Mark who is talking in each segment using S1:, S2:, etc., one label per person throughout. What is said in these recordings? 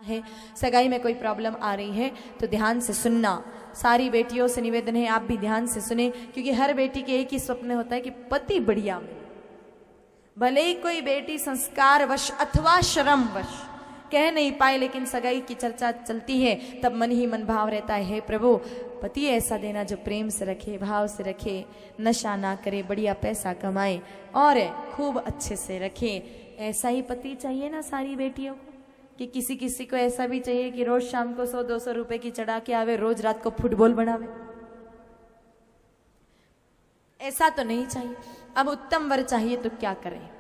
S1: है, सगाई में कोई प्रॉब्लम आ रही है तो ध्यान से सुनना। सारी बेटियों से निवेदन है आप भी ध्यान से सुने, क्योंकि हर बेटी के एक ही स्वप्न होता है कि पति बढ़िया मिले। भले ही कोई बेटी संस्कारवश अथवा शर्मवश कह नहीं पाए, लेकिन सगाई की चर्चा चलती है तब मन ही मन भाव रहता है, हे प्रभु पति ऐसा देना जो प्रेम से रखे, भाव से रखे, नशा ना करे, बढ़िया पैसा कमाए और खूब अच्छे से रखे। ऐसा ही पति चाहिए ना सारी बेटियों को, कि किसी किसी को ऐसा भी चाहिए कि रोज शाम को 100-200 रुपए की चढ़ा के आवे, रोज रात को फुटबॉल बनावे। ऐसा तो नहीं चाहिए। अब उत्तम वर चाहिए तो क्या करें?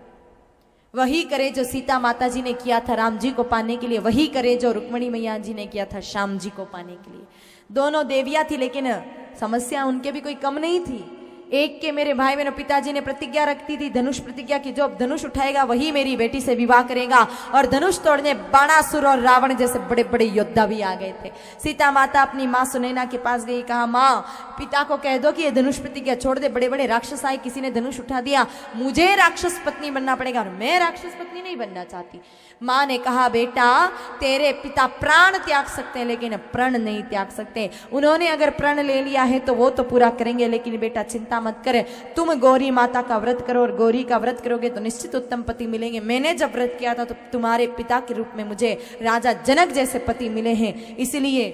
S1: वही करे जो सीता माता जी ने किया था राम जी को पाने के लिए, वही करे जो रुक्मणी मैया जी ने किया था श्याम जी को पाने के लिए। दोनों देवियां थी, लेकिन समस्या उनके भी कोई कम नहीं थी। एक के मेरे भाई बहनों पिताजी ने प्रतिज्ञा रखती थी, धनुष प्रतिज्ञा की, जो अब धनुष उठाएगा वही मेरी बेटी से विवाह करेगा। और धनुष तोड़ने बाणासुर और रावण जैसे बड़े बड़े योद्धा भी आ गए थे। सीता माता अपनी माँ सुनैना के पास गई, कहा माँ पिता को कह दो कि ये धनुष प्रतिज्ञा छोड़ दे, बड़े बड़े राक्षस आए, किसी ने धनुष उठा दिया, मुझे राक्षस पत्नी बनना पड़ेगा और मैं राक्षस पत्नी नहीं बनना चाहती। माँ ने कहा बेटा तेरे पिता प्राण त्याग सकते हैं लेकिन प्रण नहीं त्याग सकते। उन्होंने अगर प्रण ले लिया है तो वो तो पूरा करेंगे, लेकिन बेटा चिंता मत कर, तुम गौरी माता का व्रत करो और गौरी का व्रत करोगे तो निश्चित उत्तम पति मिलेंगे। मैंने जब व्रत किया था तो तुम्हारे पिता के रूप में मुझे राजा जनक जैसे पति मिले हैं, इसलिए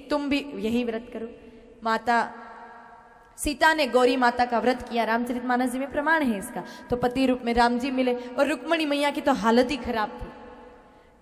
S1: तुम भी यही व्रत करो। माता सीता ने गौरी माता का व्रत किया, रामचरितमानस जी में प्रमाण है इसका। तो पति रूप में राम जी मिले और रुक्मणी मैया की तो हालत ही खराब थी।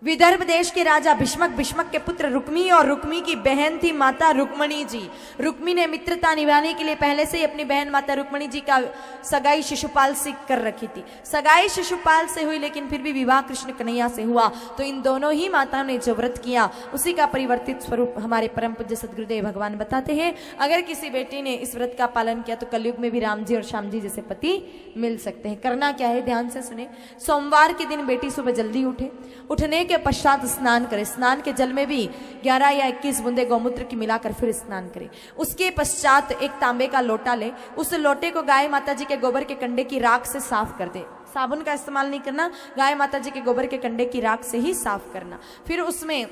S1: विदर्भ देश के राजा भीष्मक, भीष्मक के पुत्र रुक्मी और रुक्मी की बहन थी माता रुक्मणी जी। रुक्मी ने मित्रता निभाने के लिए पहले से ही अपनी बहन माता रुक्मणी जी का सगाई शिशुपाल से कर रखी थी। सगाई शिशुपाल से हुई लेकिन फिर भी विवाह कृष्ण कन्हैया से हुआ। तो इन दोनों ही माताओं ने जो व्रत किया उसी का परिवर्तित स्वरूप हमारे परम पूज्य सदगुरुदेव भगवान बताते हैं। अगर किसी बेटी ने इस व्रत का पालन किया तो कलयुग में भी राम जी और श्याम जी जैसे पति मिल सकते हैं। करना क्या है ध्यान से सुने। सोमवार के दिन बेटी सुबह जल्दी उठे, उठने के पश्चात स्नान करे। स्नान के जल में भी 11 या 21 बूंदे गौमूत्र की मिलाकर फिर स्नान करे। उसके पश्चात एक तांबे का लोटा ले, उस लोटे को गाय माता जी के गोबर के कंडे की राख से साफ कर दे। साबुन का इस्तेमाल नहीं करना, गाय माता जी के गोबर के कंडे की राख से ही साफ करना। फिर उसमें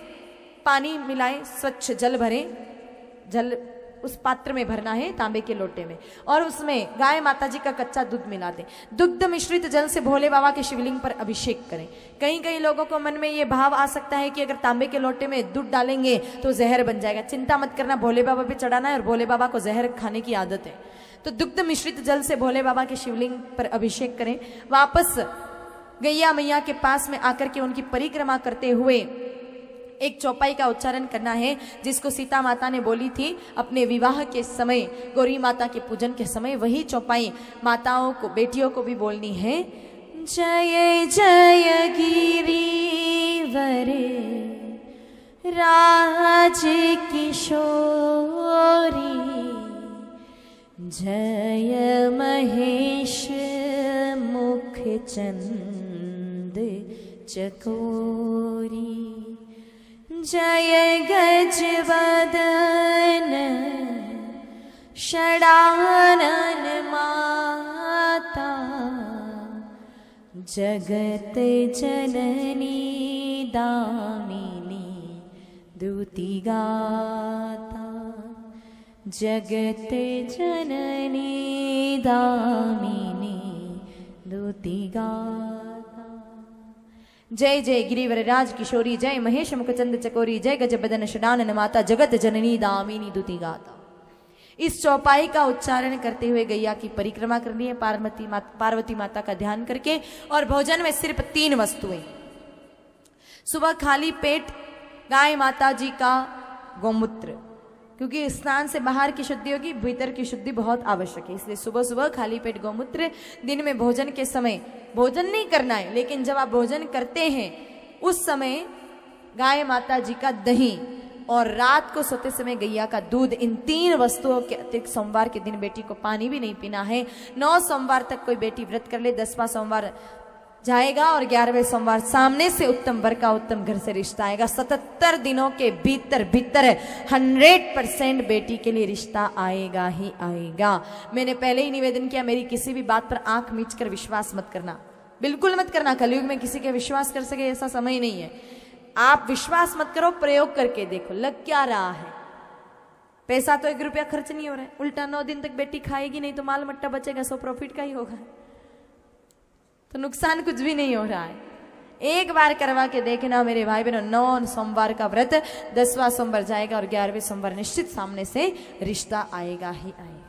S1: पानी मिलाए, स्वच्छ जल भरे, जल उस पात्र में भरना है तांबे के लोटे में, और उसमें गाय माता जी का कच्चा दूध मिला दें। दुग्ध मिश्रित जल से भोले बाबा के शिवलिंग पर अभिषेक करें। कई कई लोगों को मन में ये भाव आ सकता है कि अगर तांबे के लोटे में दूध डालेंगे तो जहर बन जाएगा। चिंता मत करना, भोले बाबा पे चढ़ाना है और भोले बाबा को जहर खाने की आदत है। तो दुग्ध मिश्रित जल से भोले बाबा के शिवलिंग पर अभिषेक करें। वापस गैया मैया के पास में आकर के उनकी परिक्रमा करते हुए एक चौपाई का उच्चारण करना है, जिसको सीता माता ने बोली थी अपने विवाह के समय, गौरी माता के पूजन के समय। वही चौपाई माताओं को, बेटियों को भी बोलनी है। जय जय गिरिवर राज किशोरी, जय महेश मुख चंद चकोरी, जय गजवदन षडानन माता, जगत जननी दामिनी दूती गाता, जगत जननी दामिनी दूती गाता। जय जय गिरिवर राज किशोरी, जय महेश मुखचंद चकोरी, जय गजबदन षडानन माता, जगत जननी दामिनी दूती गाता। इस चौपाई का उच्चारण करते हुए गैया की परिक्रमा करनी है, पार्वती माता का ध्यान करके। और भोजन में सिर्फ 3 वस्तुएं। सुबह खाली पेट गाय माता जी का गौमूत्र, क्योंकि स्नान से बाहर की शुद्धि होगी, भीतर की शुद्धि बहुत आवश्यक है, इसलिए सुबह सुबह खाली पेट गौमूत्र। दिन में भोजन के समय भोजन नहीं करना है, लेकिन जब आप भोजन करते हैं उस समय गाय माता जी का दही और रात को सोते समय गैया का दूध, इन 3 वस्तुओं के अतिरिक्त सोमवार के दिन बेटी को पानी भी नहीं पीना है। 9 सोमवार तक कोई बेटी व्रत कर ले, 10वां सोमवार जाएगा और 11वें सोमवार सामने से उत्तम वर का उत्तम घर से रिश्ता आएगा। 77 दिनों के भीतर 100% बेटी के लिए रिश्ता आएगा ही आएगा। मैंने पहले ही निवेदन किया, मेरी किसी भी बात पर आंख मीचकर विश्वास मत करना, बिल्कुल मत करना। कलयुग में किसी के विश्वास कर सके ऐसा समय नहीं है। आप विश्वास मत करो, प्रयोग करके देखो लग क्या रहा है। पैसा तो 1 रुपया खर्च नहीं हो रहा है, उल्टा 9 दिन तक बेटी खाएगी नहीं तो माल मट्टा बचेगा, सो प्रॉफिट का ही होगा, तो नुकसान कुछ भी नहीं हो रहा है। एक बार करवा के देखना मेरे भाई बहनों, 9 सोमवार का व्रत, 10वां सोमवार जाएगा और 11वें सोमवार निश्चित सामने से रिश्ता आएगा ही आएगा।